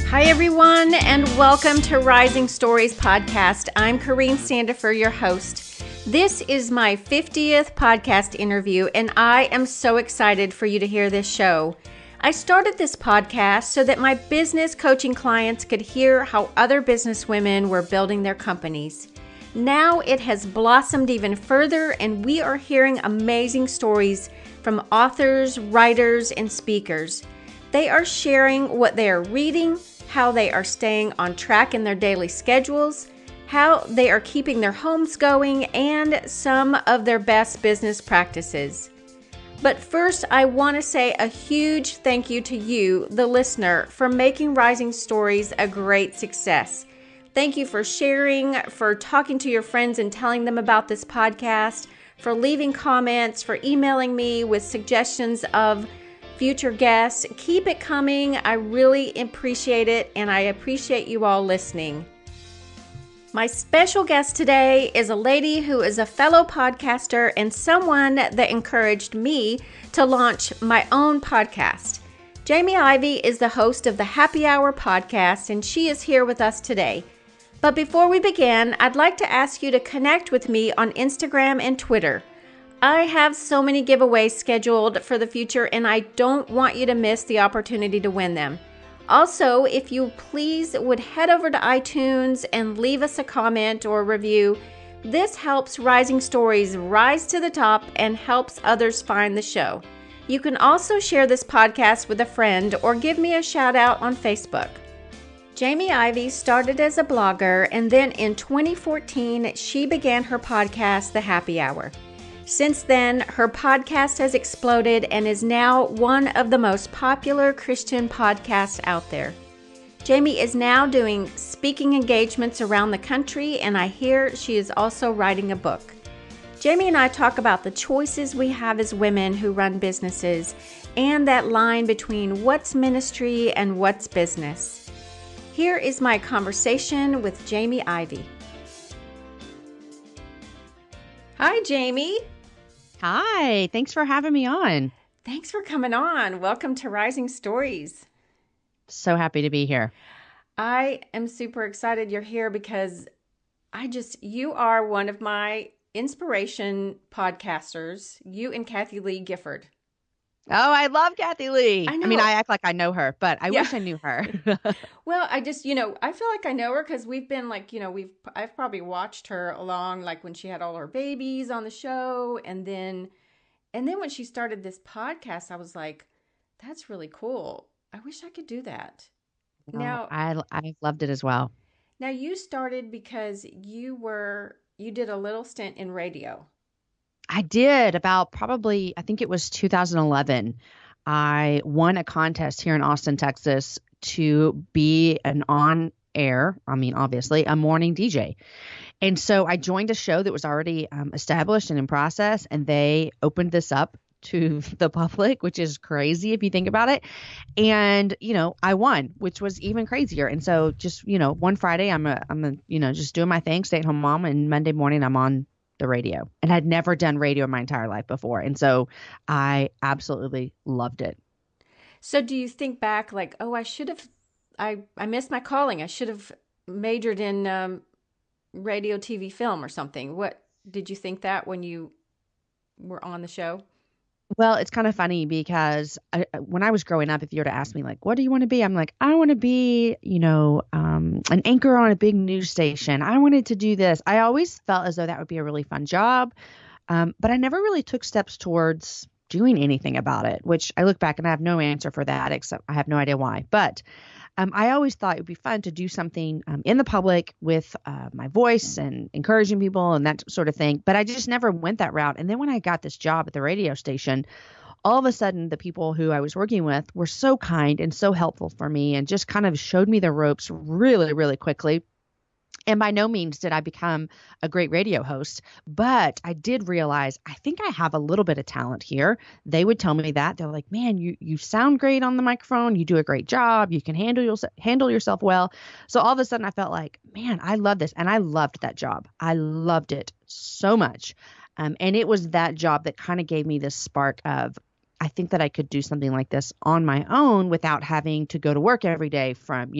Hi, everyone, and welcome to Rising Stories Podcast. I'm Corrine Sandifer, your host. This is my 50th podcast interview, and I am so excited for you to hear this show. I started this podcast so that my business coaching clients could hear how other businesswomen were building their companies. Now it has blossomed even further, and we are hearing amazing stories from authors, writers, and speakers. They are sharing what they are reading, how they are staying on track in their daily schedules, how they are keeping their homes going, and some of their best business practices. But first, I want to say a huge thank you to you, the listener, for making Rising Stories a great success. Thank you for sharing, for talking to your friends and telling them about this podcast, for leaving comments, for emailing me with suggestions of future guests. Keep it coming. I really appreciate it, and I appreciate you all listening. My special guest today is a lady who is a fellow podcaster and someone that encouraged me to launch my own podcast. Jamie Ivey is the host of the Happy Hour podcast, and she is here with us today. But before we begin, I'd like to ask you to connect with me on Instagram and Twitter. I have so many giveaways scheduled for the future, and I don't want you to miss the opportunity to win them. Also, if you please would head over to iTunes and leave us a comment or review, this helps Rising Stories rise to the top and helps others find the show. You can also share this podcast with a friend or give me a shout out on Facebook. Jamie Ivey started as a blogger, and then in 2014, she began her podcast, The Happy Hour. Since then, her podcast has exploded and is now one of the most popular Christian podcasts out there. Jamie is now doing speaking engagements around the country, and I hear she is also writing a book. Jamie and I talk about the choices we have as women who run businesses and that line between what's ministry and what's business. Here is my conversation with Jamie Ivey. Hi, Jamie. Hi, thanks for having me on. Thanks for coming on. Welcome to Rising Stories. So happy to be here. I am super excited you're here because you are one of my inspiration podcasters, you and Kathy Lee Gifford. Oh, I love Kathy Lee. I know. I mean, I act like I know her, but I wish I knew her. Well, I feel like I know her because we've been I've probably watched her along like when she had all her babies on the show. And then when she started this podcast, I was like, that's really cool. I wish I could do that. Well, Now, I loved it as well. Now you started because you did a little stint in radio. I did about probably, I think it was 2011. I won a contest here in Austin, Texas to be an on-air, obviously, a morning DJ. And so I joined a show that was already established and in process, and they opened this up to the public, which is crazy if you think about it. And, I won, which was even crazier. And so just, one Friday, I'm just doing my thing, stay-at-home mom, and Monday morning I'm on the radio, and I'd never done radio in my entire life before. And so I absolutely loved it. So do you think back like, oh, I missed my calling. I should have majored in radio, TV, film or something. What did you think that when you were on the show? Well, it's kind of funny because when I was growing up, if you were to ask me, like, what do you want to be? I'm like, I want to be, an anchor on a big news station. I wanted to do this. I always felt as though that would be a really fun job. But I never really took steps towards doing anything about it, which I look back and I have no answer for that, except I have no idea why. But I always thought it would be fun to do something in the public with my voice and encouraging people and that sort of thing. But I just never went that route. And then when I got this job at the radio station, all of a sudden the people who I was working with were so kind and so helpful for me and just kind of showed me the ropes really, really quickly. And by no means did I become a great radio host, but I did realize I think I have a little bit of talent here. They would tell me that. They're like, man, you sound great on the microphone. You do a great job. You can handle yourself well. So all of a sudden I felt like, man, I love this. And I loved that job. I loved it so much. And it was that job that kind of gave me this spark of, I think that I could do something like this on my own without having to go to work every day from,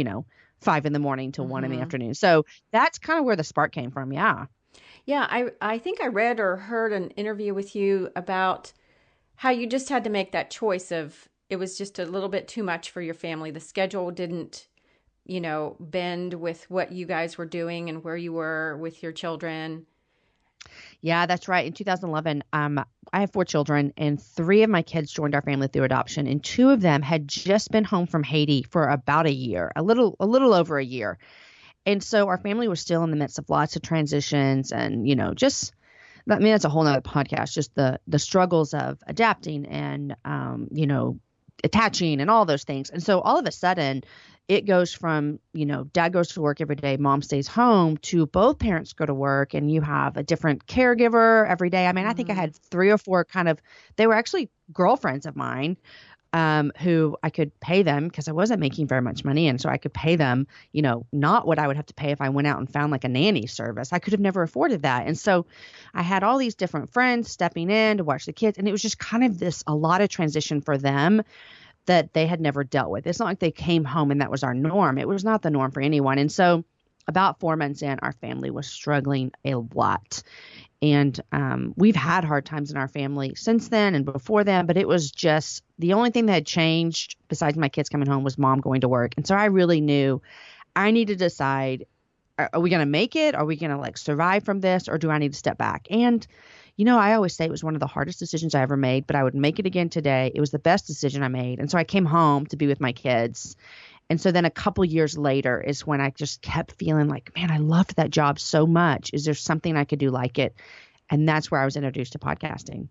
5 in the morning till 1 in the afternoon. So that's kind of where the spark came from. Yeah. Yeah, I think I read or heard an interview with you about how you just had to make that choice of it was just a little bit too much for your family. The schedule didn't, bend with what you guys were doing and where you were with your children. Yeah, that's right. In 2011, I have 4 children, and 3 of my kids joined our family through adoption, and 2 of them had just been home from Haiti for about a year, a little over a year. And so our family was still in the midst of lots of transitions, and just I mean that's a whole nother podcast. Just the struggles of adapting and attaching and all those things. And so all of a sudden, it goes from, dad goes to work every day, mom stays home, to both parents go to work, and you have a different caregiver every day. I mean, I think I had 3 or 4 they were actually girlfriends of mine, who I could pay them because I wasn't making very much money. And so I could pay them, not what I would have to pay if I went out and found like a nanny service. I could have never afforded that. And so I had all these different friends stepping in to watch the kids. And it was just kind of a lot of transition for them that they had never dealt with. It's not like they came home and that was our norm. It was not the norm for anyone. And so about 4 months in, our family was struggling a lot. And we've had hard times in our family since then and before then, but it was just the only thing that had changed besides my kids coming home was mom going to work. And so I really knew I need to decide, are we going to make it? Are we going to survive from this? Or do I need to step back? And I always say it was one of the hardest decisions I ever made, but I would make it again today. It was the best decision I made. And so I came home to be with my kids. And so then a couple years later is when I just kept feeling like, man, I loved that job so much. Is there something I could do like it? And that's where I was introduced to podcasting.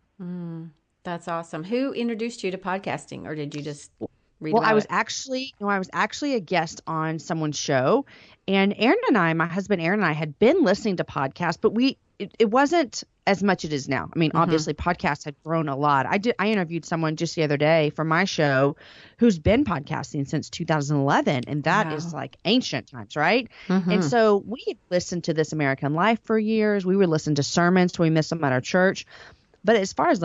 That's awesome. Who introduced you to podcasting, or did you just read Well, about I was it? actually a guest on someone's show, and Aaron and I, my husband Aaron and I, had been listening to podcasts, but it wasn't as much it is now. I mean, obviously podcasts had grown a lot. I interviewed someone just the other day for my show who's been podcasting since 2011, and that is like ancient times, right? And so we had listened to This American Life for years. We would listen to sermons till we missed them at our church. But as far as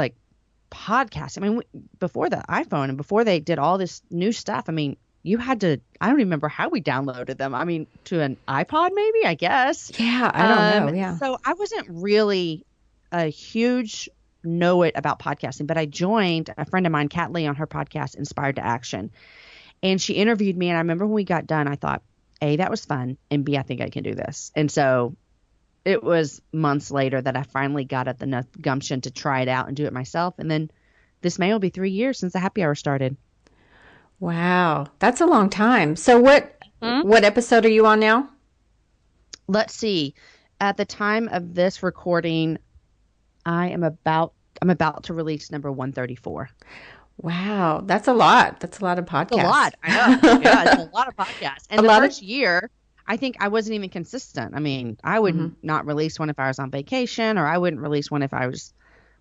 podcasts, I mean, before the iPhone and before they did all this new stuff, I mean, you had to, I don't remember how we downloaded them. I mean, to an iPod, maybe, I guess. Yeah, I don't know. Yeah. So I wasn't really a huge know it about podcasting, but I joined a friend of mine, Kat Lee, on her podcast, Inspired to Action. And she interviewed me. And I remember when we got done, I thought, A, that was fun. And B, I think I can do this. And so it was months later that I finally got at the gumption to try it out and do it myself. And then this May will be 3 years since the happy hour started. Wow. That's a long time. So what episode are you on now? Let's see. At the time of this recording, I'm about to release number 134. Wow. That's a lot. That's a lot of podcasts. It's a lot. I know. Yeah, it's a lot of podcasts. And the first year, I think I wasn't even consistent. I mean, I would not release one if I was on vacation, or I wouldn't release one if I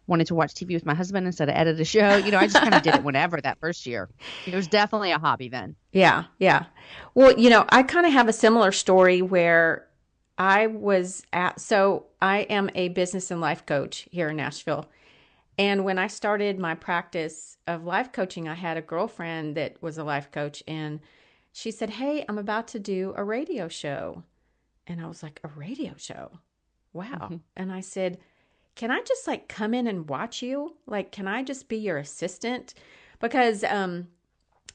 wanted to watch TV with my husband instead of edit a show. I just kind of did it whenever that first year. It was definitely a hobby then. Yeah. Yeah. Well, I kind of have a similar story where I am a business and life coach here in Nashville. And when I started my practice of life coaching, I had a girlfriend that was a life coach, and she said, "Hey, I'm about to do a radio show." And I was like, "A radio show? Wow." And I said, "Can I just come in and watch you? Can I just be your assistant?" Because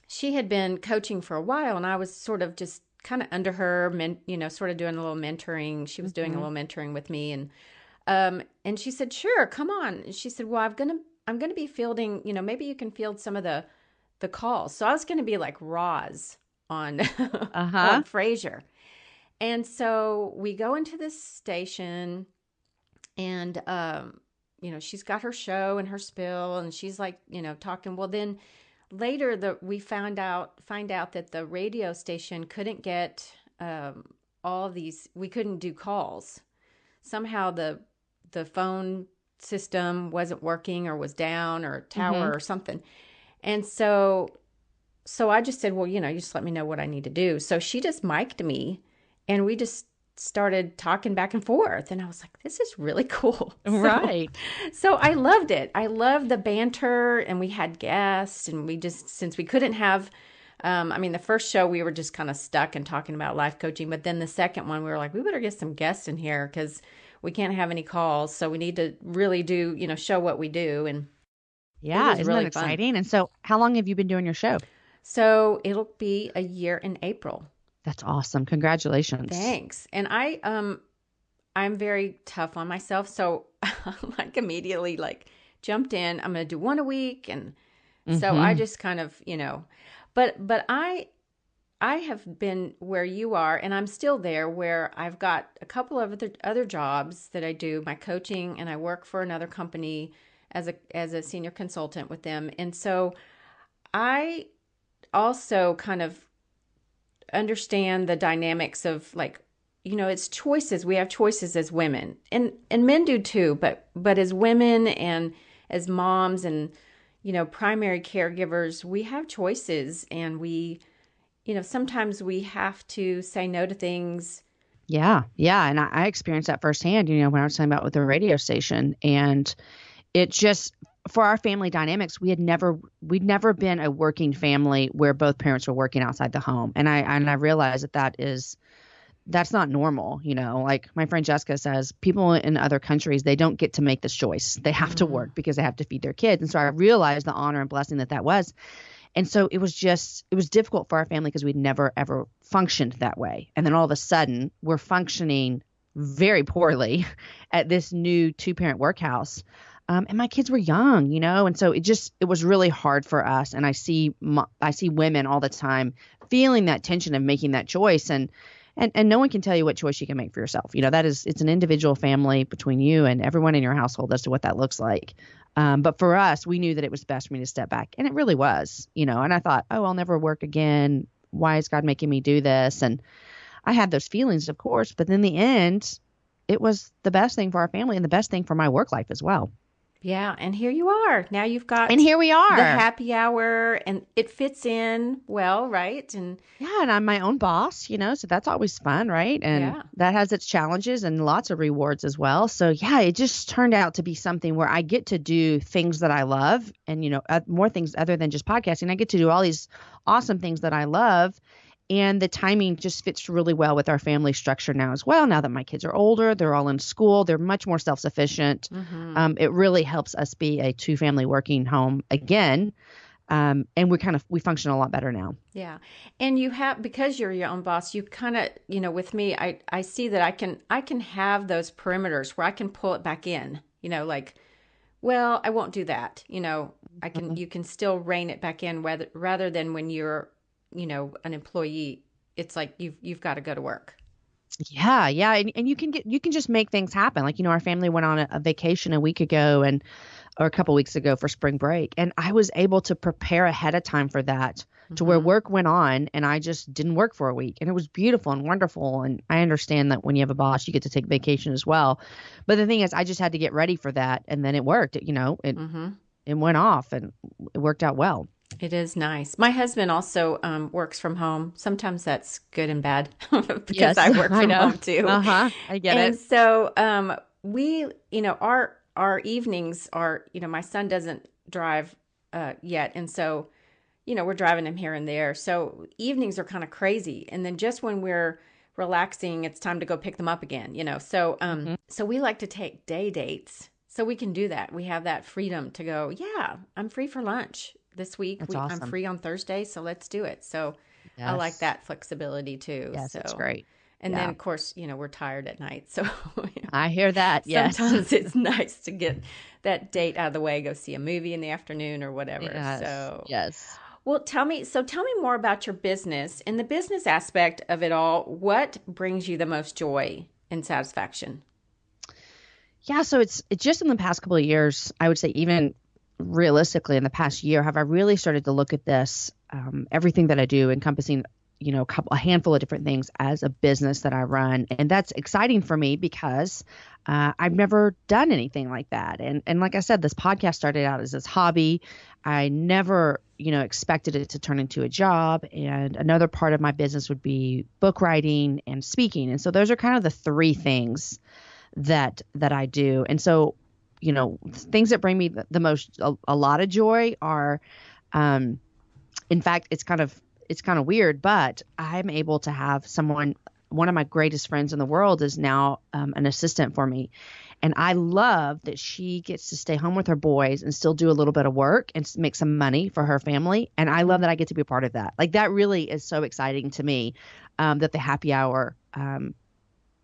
she had been coaching for a while, and I was sort of just kind of under her, sort of doing a little mentoring. She was doing a little mentoring with me, and she said, "Sure, come on." And she said, "Well, I'm gonna be fielding. Maybe you can field some of the calls." So I was gonna be like Roz on on Frasier, and so we go into this station, and she's got her show and her spill, and she's talking. Well, then later we find out that the radio station couldn't get all these. We couldn't do calls. Somehow the phone system wasn't working, or was down, or tower or something. And so I just said, "Well, you just let me know what I need to do." So she just mic'd me, and we just started talking back and forth, and I was like, this is really cool. Right. So I loved it. I loved the banter, and we had guests, and since we couldn't have, the first show we were just kind of stuck and talking about life coaching, but then the second one we were like, we better get some guests in here because we can't have any calls. So we need to really do, show what we do. And yeah, isn't that exciting? And so how long have you been doing your show? So it'll be a year in April. That's awesome. Congratulations. Thanks. And I'm very tough on myself. So like immediately jumped in, I'm going to do one a week. And so I just kind of, but I have been where you are, and I'm still there where I've got a couple of other jobs that I do, my coaching, and I work for another company as a senior consultant with them. And so I also kind of understand the dynamics of it's choices. We have choices as women, and men do too, but as women and as moms and, primary caregivers, we have choices, and we, sometimes we have to say no to things. Yeah. Yeah. And I experienced that firsthand, when I was talking about with the radio station, and it just, for our family dynamics, we'd never been a working family where both parents were working outside the home. And I realized that's not normal. Like my friend Jessica says, people in other countries, they don't get to make this choice. They have to work because they have to feed their kids. And so I realized the honor and blessing that was. And so it was difficult for our family because we'd never, ever functioned that way. And then all of a sudden we're functioning very poorly at this new 2-parent workhouse. And my kids were young, and so it was really hard for us. And I see women all the time feeling that tension of making that choice, and no one can tell you what choice you can make for yourself. It's an individual family between you and everyone in your household as to what that looks like. But for us, we knew that it was best for me to step back, and it really was, and I thought, oh, I'll never work again. Why is God making me do this? And I had those feelings, of course, but in the end, it was the best thing for our family and the best thing for my work life as well. Yeah. And here you are. Now you've got and here we are, the happy hour, and it fits in well, right? And yeah, and I'm my own boss, so that's always fun, right? And that has its challenges and lots of rewards as well. So yeah, it just turned out to be something where I get to do things that I love, and more things other than just podcasting. I get to do all these awesome things that I love. And the timing just fits really well with our family structure now as well. Now that my kids are older, they're all in school, they're much more self-sufficient. It really helps us be a 2-family working home again. And we function a lot better now. Yeah. And because you're your own boss, you kind of, with me, I see that I can have those perimeters where I can pull it back in, well, I won't do that. You can still rein it back in rather than when you're, an employee, it's like you've got to go to work. Yeah. Yeah. And you can just make things happen. Like, our family went on a vacation a week ago or a couple weeks ago for spring break. And I was able to prepare ahead of time for that to where work went on, and I just didn't work for a week, and it was beautiful and wonderful. And I understand that when you have a boss, you get to take vacation as well. But the thing is, I just had to get ready for that. And then it worked, it went off, and it worked out well. It is nice. My husband also works from home. Sometimes that's good and bad because I work from home too. I get it. And so we, our evenings are, my son doesn't drive yet. And so, we're driving him here and there. So evenings are kind of crazy. And then just when we're relaxing, it's time to go pick them up again, So, so we like to take day dates so we can do that. We have that freedom to go, yeah, I'm free for lunch this week. Awesome. I'm free on Thursday, so let's do it. So I like that flexibility too. Yes, so that's great. And then of course, we're tired at night. So I hear that. Yes. Sometimes it's nice to get that date out of the way, go see a movie in the afternoon or whatever. Yes. So yes. Well, tell me more about your business and the business aspect of it all. What brings you the most joy and satisfaction? Yeah, so it's just in the past couple of years, I would say even realistically in the past year, have I really started to look at this, everything that I do encompassing a handful of different things as a business that I run. And that's exciting for me because I've never done anything like that. And like I said, this podcast started out as this hobby. I never, expected it to turn into a job. And another part of my business would be book writing and speaking. And so those are kind of the three things that I do. And so, things that bring me the most, a lot of joy are, in fact, it's kind of weird, but I'm able to have one of my greatest friends in the world is now an assistant for me. And I love that she gets to stay home with her boys and still do a little bit of work and make some money for her family. And I love that I get to be a part of that. Like, that really is so exciting to me, that the happy hour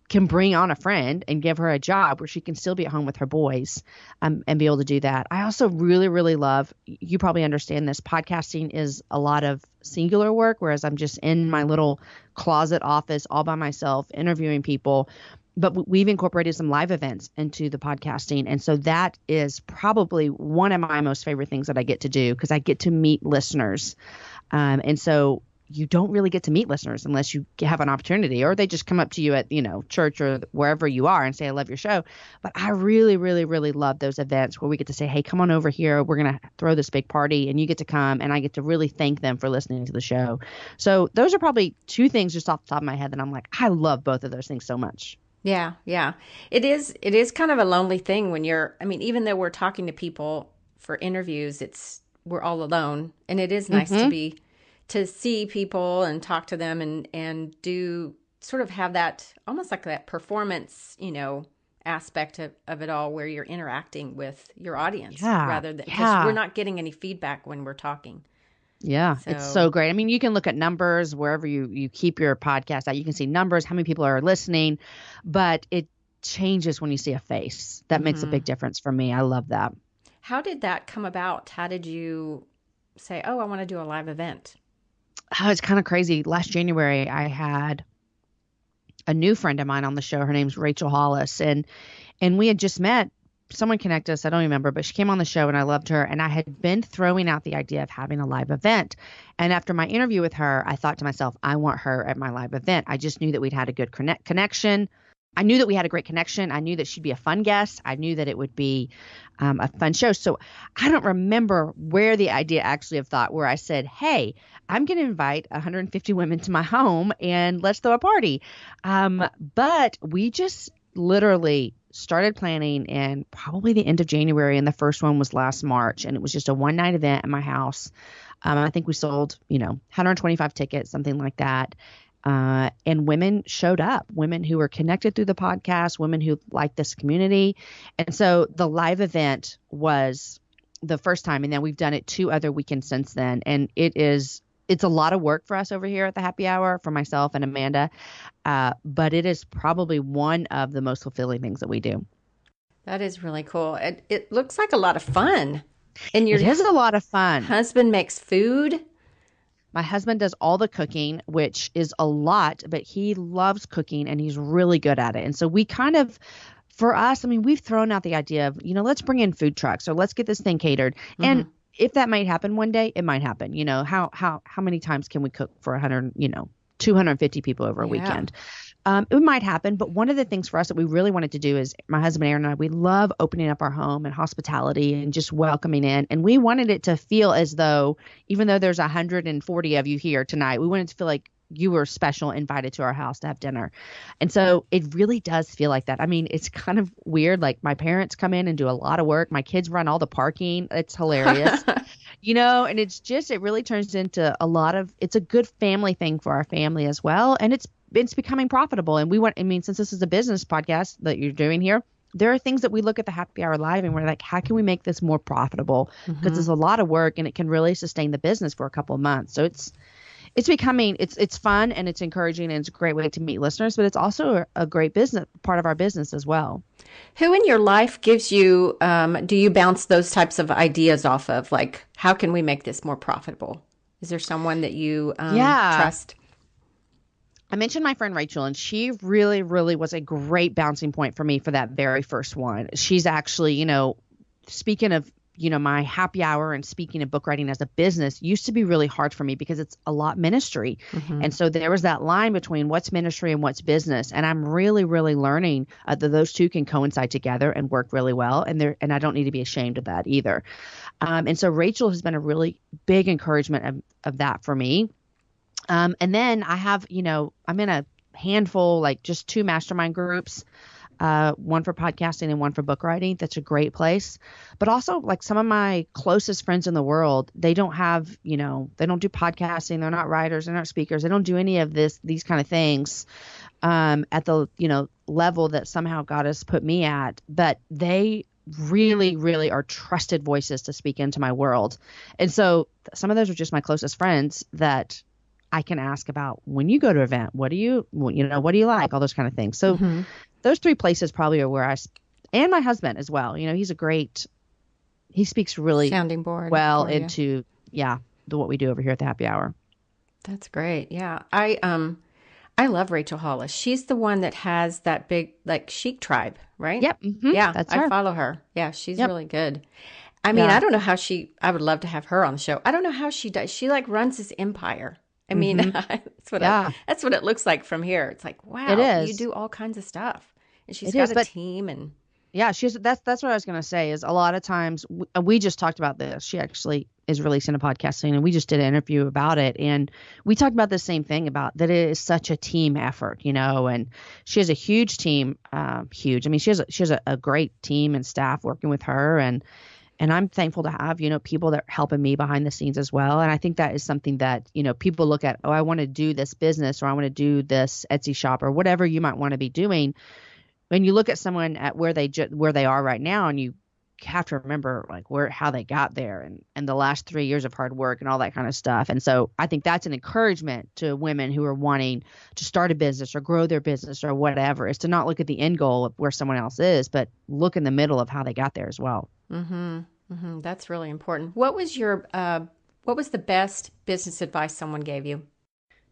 can bring on a friend and give her a job where she can still be at home with her boys, and be able to do that. I also really, really love, you probably understand this, podcasting is a lot of singular work, whereas I'm just in my little closet office all by myself interviewing people. But we've incorporated some live events into the podcasting. And so that is probably one of my most favorite things that I get to do, because I get to meet listeners. And so you don't really get to meet listeners unless you have an opportunity, or they just come up to you at, church or wherever you are and say, I love your show. But I really, really, really love those events where we get to say, hey, come on over here. We're going to throw this big party and you get to come, and I get to really thank them for listening to the show. So those are probably two things just off the top of my head that I'm like, I love both of those things so much. Yeah, yeah. It is kind of a lonely thing when even though we're talking to people for interviews, we're all alone, and it is nice to see people and talk to them and do sort of have that almost like that performance, aspect of it all, where you're interacting with your audience rather than, because we're not getting any feedback when we're talking. Yeah, it's so great. I mean, you can look at numbers wherever you keep your podcast out. You can see numbers, how many people are listening, but it changes when you see a face. That makes a big difference for me. I love that. How did that come about? How did you say, oh, I want to do a live event? Oh, it's kind of crazy. Last January, I had a new friend of mine on the show. Her name's Rachel Hollis, and we had just met. Someone connected us. I don't remember, but she came on the show and I loved her. And I had been throwing out the idea of having a live event. And after my interview with her, I thought to myself, I want her at my live event. I just knew that we'd had a good connection. I knew that we had a great connection. I knew that she'd be a fun guest. I knew that it would be a fun show. So I don't remember where the idea actually of thought, where I said, hey, I'm going to invite 150 women to my home and let's throw a party. But we just literally started planning in probably the end of January, and the first one was last March, and it was just a one-night event at my house. I think we sold, 125 tickets, something like that. And women showed up, women who were connected through the podcast, women who liked this community. And so the live event was the first time, and then we've done it 2 other weekends since then. And it's a lot of work for us over here at the happy hour, for myself and Amanda. But it is probably one of the most fulfilling things that we do. That is really cool. It looks like a lot of fun. And it is a lot of fun. Husband makes food. My husband does all the cooking, which is a lot, but he loves cooking and he's really good at it. And so we kind of, for us, we've thrown out the idea of, let's bring in food trucks or let's get this thing catered. Mm-hmm. And if that might happen one day, it might happen. How many times can we cook for 250 people over a weekend? It might happen. But one of the things for us that we really wanted to do is, my husband Aaron and I, we love opening up our home and hospitality and just welcoming in. And we wanted it to feel as though, even though there's 140 of you here tonight, we wanted to feel like you were special, invited to our house to have dinner. And so it really does feel like that. It's kind of weird. Like, my parents come in and do a lot of work. My kids run all the parking. It's hilarious. And it really turns into it's a good family thing for our family as well. And it's becoming profitable. And since this is a business podcast that you're doing here, there are things that we look at the happy hour live and we're like, how can we make this more profitable? Because it's a lot of work and it can really sustain the business for a couple of months. So it's becoming, it's fun and it's encouraging and it's a great way to meet listeners, but it's also a great business part of our business as well. Who in your life gives you, do you bounce those types of ideas off of? Like, how can we make this more profitable? Is there someone that you trust? I mentioned my friend Rachel, and she really, really was a great bouncing point for me for that very first one. She's actually, speaking of my happy hour and speaking and book writing as a business used to be really hard for me because it's a lot ministry. And so there was that line between what's ministry and what's business. And I'm really, really learning that those two can coincide together and work really well. And I don't need to be ashamed of that either. And so Rachel has been a really big encouragement of that for me. And then I have, I'm in a handful, like just 2 mastermind groups. One for podcasting and one for book writing. That's a great place. But also like some of my closest friends in the world, they don't have, they don't do podcasting. They're not writers. They're not speakers. They don't do any of these kind of things at the, level that somehow God has put me at. But they really, really are trusted voices to speak into my world. And so some of those are just my closest friends that I can ask about when you go to an event, what do you like? All those kind of things. So those 3 places probably are where and my husband as well. He speaks really sounding board well into, what we do over here at the happy hour. That's great. Yeah. I love Rachel Hollis. She's the one that has that big, like, chic tribe, right? Yep. Yeah. That's her. I follow her. Yeah. She's really good. I mean, I don't know how I would love to have her on the show. I don't know how she does. She like runs this empire. I mean, that's what it looks like from here. It's like, wow, it is. You do all kinds of stuff. And she's got a team and yeah, that's what I was going to say is a lot of times we just talked about this. She actually is releasing a podcast soon and we just did an interview about it. And we talked about the same thing about that it is such a team effort, and she has a huge team, huge. I mean, she has a great team and staff working with her and I'm thankful to have, people that are helping me behind the scenes as well. And I think that is something that, people look at, I want to do this business or I want to do this Etsy shop or whatever you might want to be doing. When you look at someone at where they are right now and you have to remember like how they got there and the last 3 years of hard work and all that kind of stuff. And so I think that's an encouragement to women who are wanting to start a business or grow their business or whatever, is to not look at the end goal of where someone else is, but look in the middle of how they got there as well. That's really important. What was the best business advice someone gave you?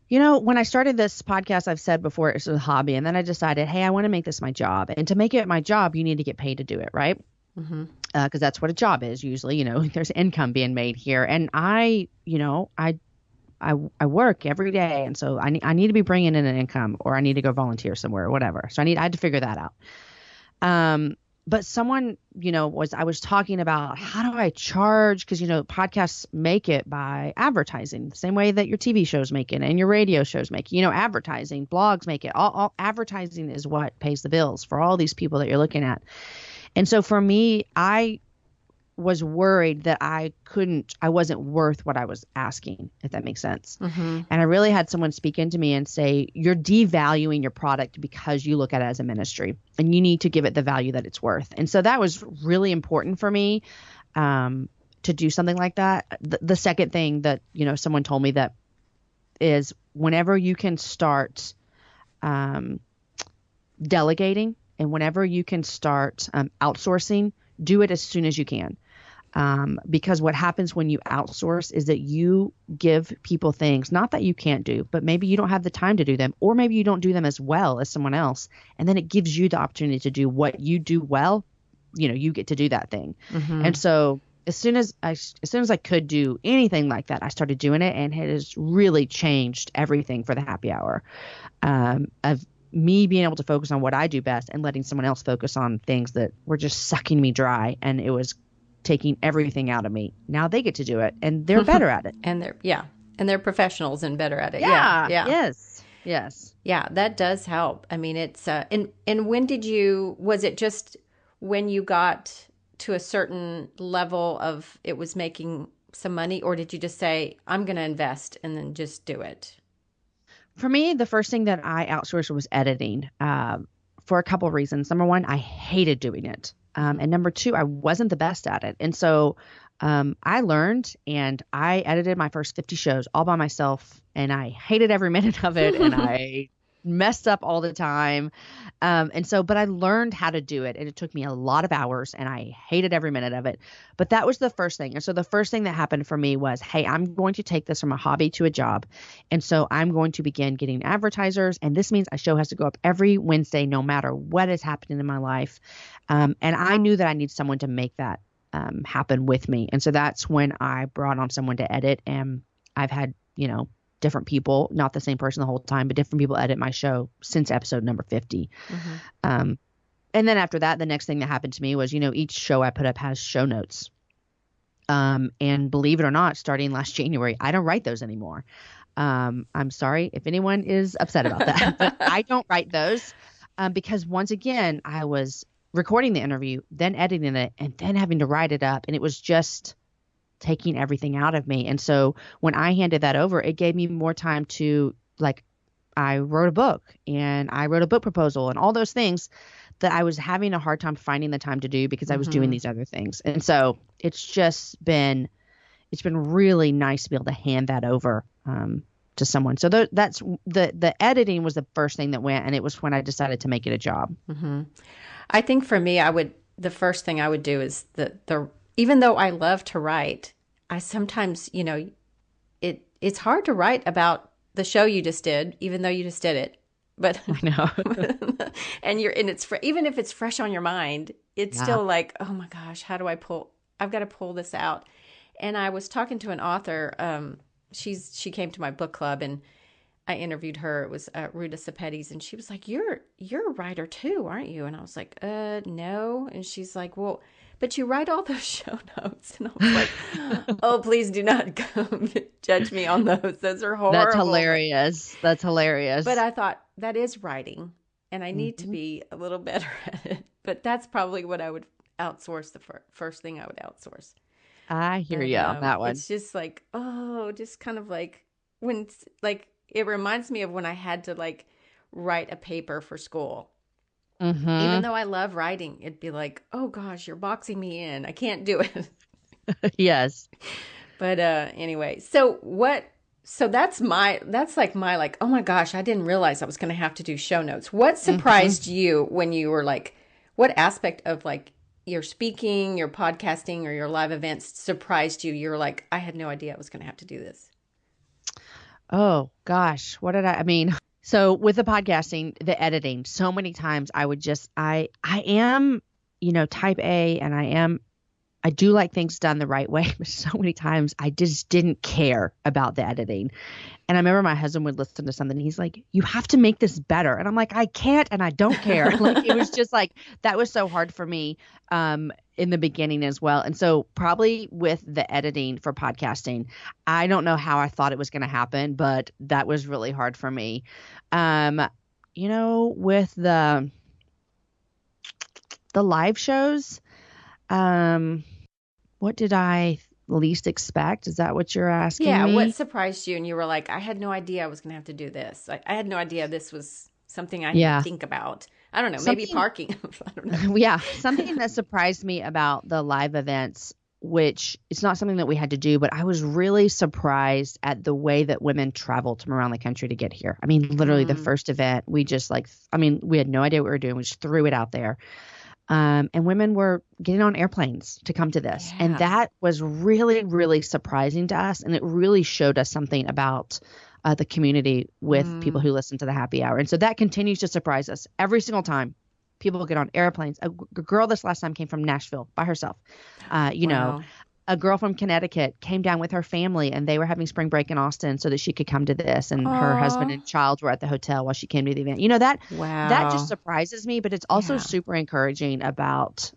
When I started this podcast, I've said before, it was a hobby. And then I decided, hey, I want to make this my job. And to make it my job, you need to get paid to do it, right? Because that's what a job is usually. There's income being made here. And I work every day. And so I need to be bringing in an income or I need to go volunteer somewhere or whatever. So I had to figure that out. But someone, I was talking about how do I charge? Because, podcasts make it by advertising the same way that your TV shows make it and your radio shows make it, advertising, blogs make it. All advertising is what pays the bills for all these people that you're looking at. And so for me, I was worried that I wasn't worth what I was asking, if that makes sense. And I really had someone speak into me and say, you're devaluing your product because you look at it as a ministry and you need to give it the value that it's worth. And so that was really important for me to do something like that. The second thing that, someone told me that is whenever you can start delegating and whenever you can start outsourcing, do it as soon as you can. Because what happens when you outsource is that you give people things, not that you can't do, but maybe you don't have the time to do them, or maybe you don't do them as well as someone else. And then it gives you the opportunity to do what you do well. You get to do that thing. And so as soon as I could do anything like that, I started doing it, and it has really changed everything for the happy hour, of me being able to focus on what I do best and letting someone else focus on things that were just sucking me dry. And it was taking everything out of me. Now they get to do it and they're better at it. And they're professionals and better at it. Yeah. Yes. Yeah, that does help. I mean, it's and when was it just when you got to a certain level of it was making some money, or did you just say, I'm going to invest and then just do it? For me, the first thing that I outsourced was editing, for a couple of reasons. Number one, I hated doing it. And number two, I wasn't the best at it. And so I learned and I edited my first 50 shows all by myself, and I hated every minute of it and I messed up all the time. But I learned how to do it, and it took me a lot of hours and I hated every minute of it. But that was the first thing. And so the first thing that happened for me was, hey, I'm going to take this from a hobby to a job. And so I'm going to begin getting advertisers. And this means a show has to go up every Wednesday, no matter what is happening in my life. And I knew that I need someone to make that happen with me. And so that's when I brought on someone to edit. And I've had, different people, not the same person the whole time, but different people edit my show since episode number 50. And then after that, the next thing that happened to me was, each show I put up has show notes. And believe it or not, starting last January, I don't write those anymore. I'm sorry if anyone is upset about that, but I don't write those because once again, I was recording the interview, then editing it, and then having to write it up. And it was just taking everything out of me. And so when I handed that over, it gave me more time to, I wrote a book and I wrote a book proposal and all those things that I was having a hard time finding the time to do because I was doing these other things. And so it's been really nice to be able to hand that over to someone. So that's the editing was the first thing that went, and it was when I decided to make it a job. I think for me, the first thing I would do is even though I love to write, I sometimes, it's hard to write about the show you just did, even though you just did it. But I know. and it's even if it's fresh on your mind, it's still like, oh my gosh, I've got to pull this out. And I was talking to an author. She came to my book club and I interviewed her. It was Ruta Sepetys, and she was like, "You're a writer too, aren't you?" And I was like, no." And she's like, "Well, but you write all those show notes." And I was like, "Oh, please do not judge me on those. Those are horrible." That's hilarious. But I thought that is writing, and I need to be a little better at it. But that's probably what I would outsource. The first thing I would outsource. I hear you on that one. It's just like, just kind of like when it reminds me of when I had to write a paper for school. Even though I love writing, it'd be like, oh gosh, you're boxing me in. I can't do it. Yes. But anyway, so that's my oh my gosh, I didn't realize I was going to have to do show notes. What surprised you when you were what aspect of your speaking, your podcasting, or your live events surprised you? You're like, I had no idea I was going to have to do this. Oh gosh, what did I mean? So with the podcasting, the editing, so many times I would I am, type A, and I do like things done the right way, but so many times I just didn't care about the editing. And I remember my husband would listen to something and he's like, "You have to make this better." And I'm like, "I can't, and I don't care." It was just that was so hard for me in the beginning as well. And so probably with the editing for podcasting, I don't know how I thought it was going to happen, but that was really hard for me. With the live shows, what did I least expect? Is that what you're asking me? Yeah, what surprised you? And you were like, I had no idea I was going to have to do this. I had no idea this was something I had to think about. I don't know, maybe parking. I don't know. Yeah, something that surprised me about the live events, which it's not something that we had to do, but I was really surprised at the way that women traveled from around the country to get here. I mean, literally the first event, we just we had no idea what we were doing. We just threw it out there. And women were getting on airplanes to come to this. Yeah. And that was really, really surprising to us. And it really showed us something about the community with people who listen to the happy hour. And so that continues to surprise us every single time. People get on airplanes. A girl this last time came from Nashville by herself. Wow. A girl from Connecticut came down with her family, and they were having spring break in Austin so that she could come to this. And her husband and child were at the hotel while she came to the event. That just surprises me, but it's also super encouraging about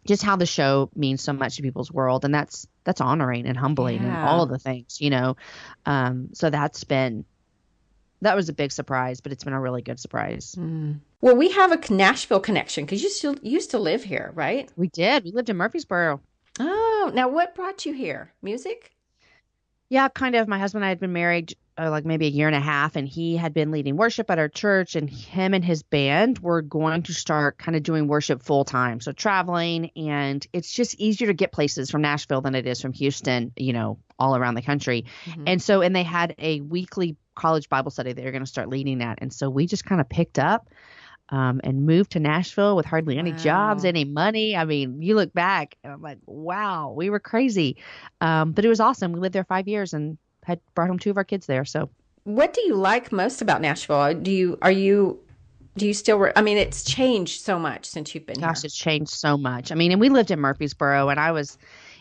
just how the show means so much to people's world. And that's honoring and humbling and all of the things, So that was a big surprise, but it's been a really good surprise. Well, we have a Nashville connection because you still used to live here, right? We did. We lived in Murfreesboro. Oh, now what brought you here? Music? Yeah, kind of. My husband and I had been married maybe a year and a half, and he had been leading worship at our church, and him and his band were going to start kind of doing worship full time. So traveling, and it's just easier to get places from Nashville than it is from Houston, all around the country. And they had a weekly college Bible study they were going to start leading at. And so we just kind of picked up and moved to Nashville with hardly any jobs, any money. I mean, you look back and I'm like, wow, we were crazy. But it was awesome. We lived there 5 years and had brought home 2 of our kids there. So what do you like most about Nashville? Are you Do you still, I mean, it's changed so much since you've been Gosh, here. it's changed so much. I mean, and we lived in Murfreesboro, and I was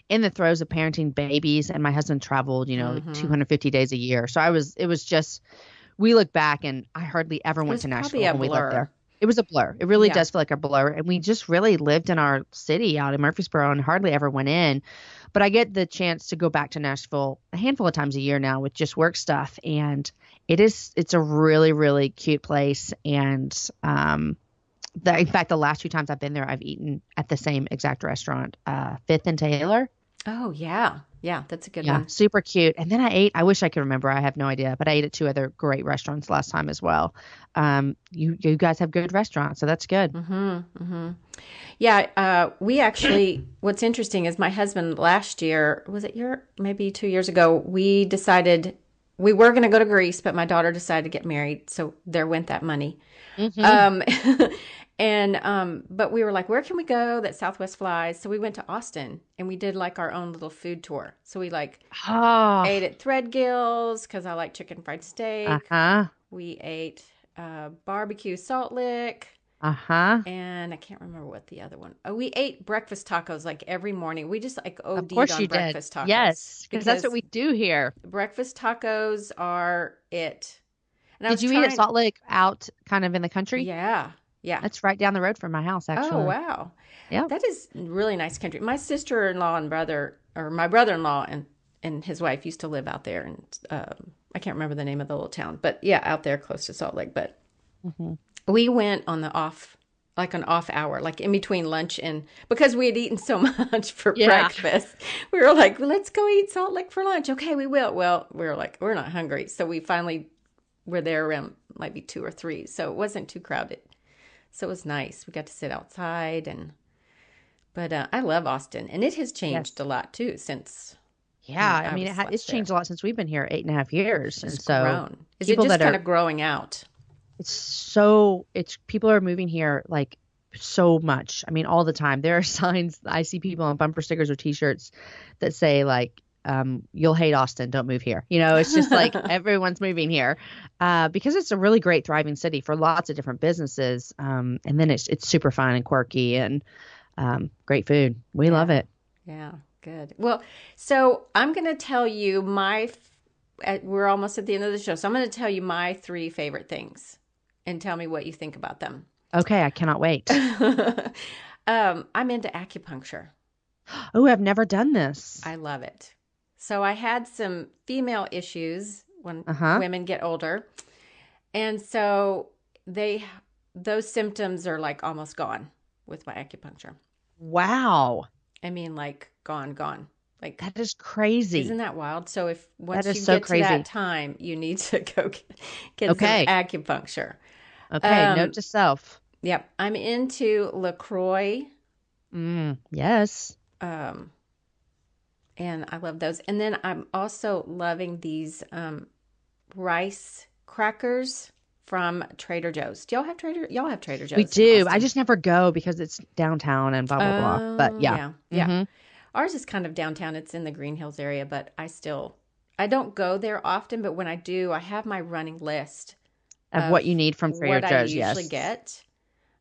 in the throes of parenting babies, and my husband traveled, like 250 days a year. So it was just, we look back, and I hardly ever It went was to probably Nashville a when we lived blur. there. It was a blur. It really Yeah. does feel like a blur. And we just really lived in our city out in Murfreesboro and hardly ever went in. But I get the chance to go back to Nashville a handful of times a year now with just work stuff. And it's a really, really cute place. And in fact, the last 2 times I've been there, I've eaten at the same exact restaurant, Fifth and Taylor. Oh, yeah. Yeah, that's a good Yeah, one. super cute. And then I wish I could remember. I have no idea, but I ate at 2 other great restaurants last time as well. You guys have good restaurants, so that's good. Yeah, we actually, what's interesting is my husband last year, was it maybe 2 years ago, we decided we were going to go to Greece, but my daughter decided to get married. So there went that money. Um, but we were like, where can we go that Southwest flies? So we went to Austin and we did like our own little food tour. So we Oh, ate at Threadgill's because I like chicken fried steak. uh-huh, We ate barbecue Salt Lick. uh-huh. And I can't remember what the other one. Oh, we ate breakfast tacos like every morning. We just like Of OD'd course on you did. breakfast tacos. Yes, because that's what we do here. breakfast tacos are it. And Did you eat at Salt Lake out kind of in the country? Yeah. Yeah. That's right down the road from my house, Oh, actually. wow. Yeah. That is really nice country. My sister-in-law and my brother-in-law and his wife used to live out there. And I can't remember the name of the little town, but yeah, out there close to Salt Lake. But we went on an off hour, like in between lunch and because we had eaten so much for breakfast, we were like, well, let's go eat Salt Lake for lunch. Okay, we will. Well, we were like, we're not hungry. So we finally were there around maybe 2 or 3. So it wasn't too crowded. So it was nice. We got to sit outside but I love Austin and it has changed a lot too since. Yeah. I mean, it's changed a lot since we've been here 8.5 years. It's and so grown. Is it just kind of growing out? People are moving here like so much. I mean, all the time. There are signs I see people on bumper stickers or t-shirts that say like, you'll hate Austin, don't move here. It's just like everyone's moving here because it's a really great thriving city for lots of different businesses. And then it's super fun and quirky and great food. We love it. Yeah, good. Well, so I'm going to tell you we're almost at the end of the show. So I'm going to tell you my 3 favorite things and tell me what you think about them. Okay, I cannot wait. I'm into acupuncture. Oh, I've never done this. I love it. So I had some female issues when women get older. And so those symptoms are like almost gone with my acupuncture. Wow. I mean, like gone. Like that is crazy. Isn't that wild? So once you so get to that time, you need to go get some acupuncture. Okay, note to self. Yep. I'm into LaCroix. Yes. And I love those. And then I'm also loving these rice crackers from Trader Joe's. Y'all have Trader Joe's? We do. I just never go because it's downtown and blah, blah, blah. But yeah. Yeah. Ours is kind of downtown. It's in the Green Hills area, but I don't go there often, but when I do, I have my running list of what you need from Trader Joe's. What I usually get.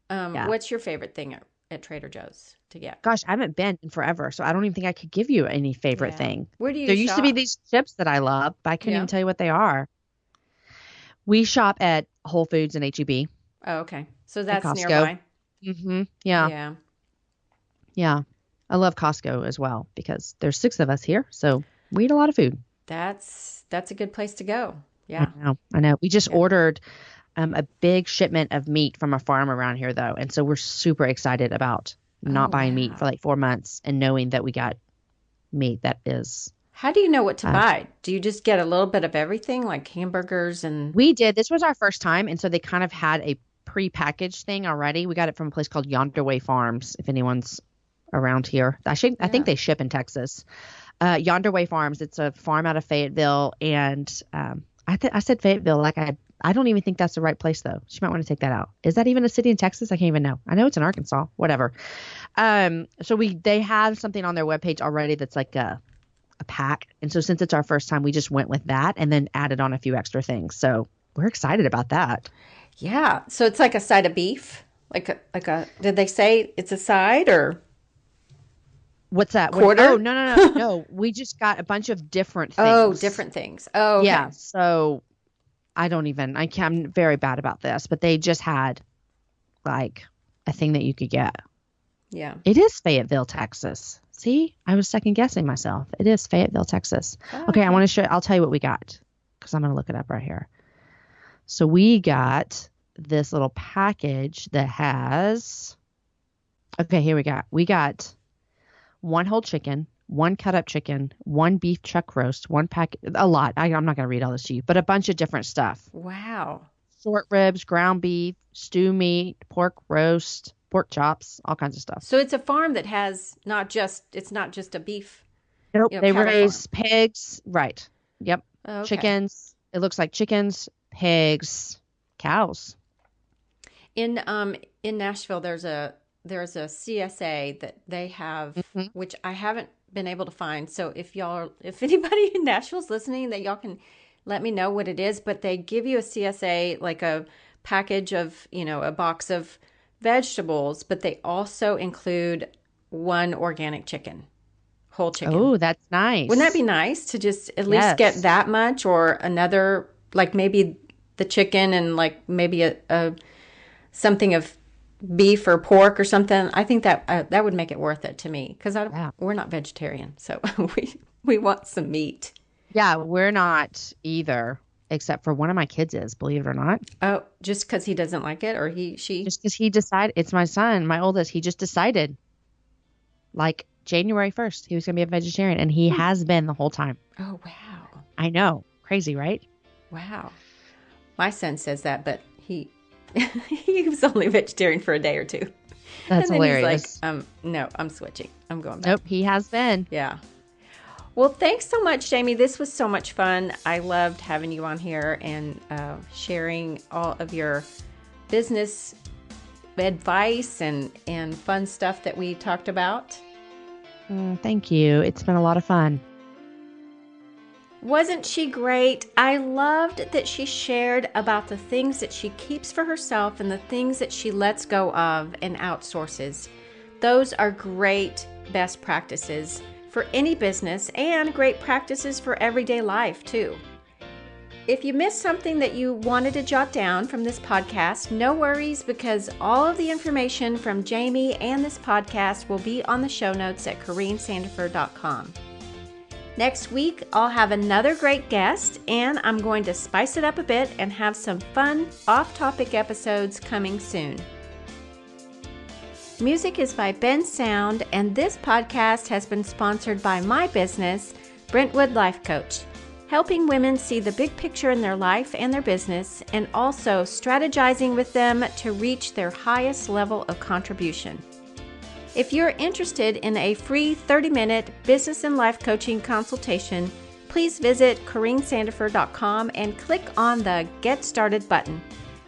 What's your favorite thing at Trader Joe's to get? Gosh, I haven't been in forever, so I don't even think I could give you any favorite thing. Where do you There shop? Used to be these chips that I love, but I couldn't even tell you what they are. We shop at Whole Foods and H-E-B. Oh, okay. So that's Costco. nearby. Yeah. Yeah. I love Costco as well because there's 6 of us here, so we eat a lot of food. That's a good place to go. Yeah. I know. We just ordered a big shipment of meat from a farm around here, though. And so we're super excited about not buying meat for like 4 months and knowing that we got meat that is. How do you know what to buy? Do you just get a little bit of everything like hamburgers and? We did. This was our first time. And so they kind of had a pre-packaged thing already. We got it from a place called Yonder Way Farms, if anyone's around here. I think they ship in Texas. Yonder Way Farms. It's a farm out of Fayetteville. And I said Fayetteville like I don't even think that's the right place, though. She might want to take that out. Is that even a city in Texas? I can't even know. I know it's in Arkansas. Whatever. So they have something on their webpage already that's like a pack. And so since it's our first time, we just went with that and then added on a few extra things. So we're excited about that. Yeah. So it's like a side of beef? Did they say it's a side or What's that? quarter? Oh, no. We just got a bunch of different Oh, things. different things. Oh, okay. Yeah. So I'm very bad about this, but they just had like a thing that you could get. Yeah. It is Fayetteville, Texas. See, I was second guessing myself. It is Fayetteville, Texas. Oh, Okay, I'll tell you what we got because I'm going to look it up right here. So we got this little package that has, okay, here we got one whole chicken, one cut up chicken, one beef chuck roast, one pack, a lot. I'm not going to read all this to you, but a bunch of different stuff. Wow. Short ribs, ground beef, stew meat, pork roast, pork chops, all kinds of stuff. So it's a farm that has it's not just a beef. Nope, they cattle raise farm. pigs. Right. Yep. Oh, okay. Chickens. It looks like chickens, pigs, cows. In Nashville, there's a CSA that they have, which I haven't been able to find. So if anybody in Nashville's listening, that y'all can let me know what it is. But they give you a CSA, like a package of, a box of vegetables, but they also include one organic chicken, whole chicken. Oh, that's nice. Wouldn't that be nice to just at least get that much, or another, like maybe the chicken and like maybe a something of beef or pork or something? I think that that would make it worth it to me, because we're not vegetarian, so we want some meat. Yeah, we're not either, except for one of my kids is, believe it or not. Oh, just because he doesn't like it, or she? Just because he decided. It's my son, my oldest. He just decided, like January 1st, he was going to be a vegetarian, and he has been the whole time. Oh, wow. I know. Crazy, right? Wow. My son says that, but he was only vegetarian for a day or two. That's and then hilarious. He's like, no, I'm switching. I'm going back. Nope, he has been. Yeah. Well, thanks so much, Jamie. This was so much fun. I loved having you on here and sharing all of your business advice and fun stuff that we talked about. Thank you. It's been a lot of fun. Wasn't she great? I loved that she shared about the things that she keeps for herself and the things that she lets go of and outsources. Those are great best practices for any business and great practices for everyday life too. If you missed something that you wanted to jot down from this podcast, no worries, because all of the information from Jamie and this podcast will be on the show notes at CorrineSandiford.com. Next week, I'll have another great guest, and I'm going to spice it up a bit and have some fun off-topic episodes coming soon. Music is by Ben Sound, and this podcast has been sponsored by my business, Brentwood Life Coach, helping women see the big picture in their life and their business, and also strategizing with them to reach their highest level of contribution. If you're interested in a free 30-minute business and life coaching consultation, please visit CorrineSandiford.com and click on the Get Started button.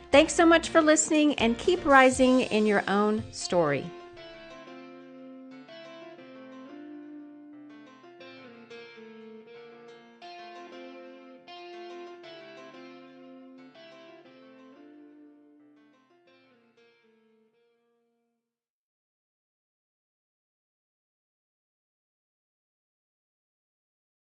Thanks so much for listening, and keep rising in your own story.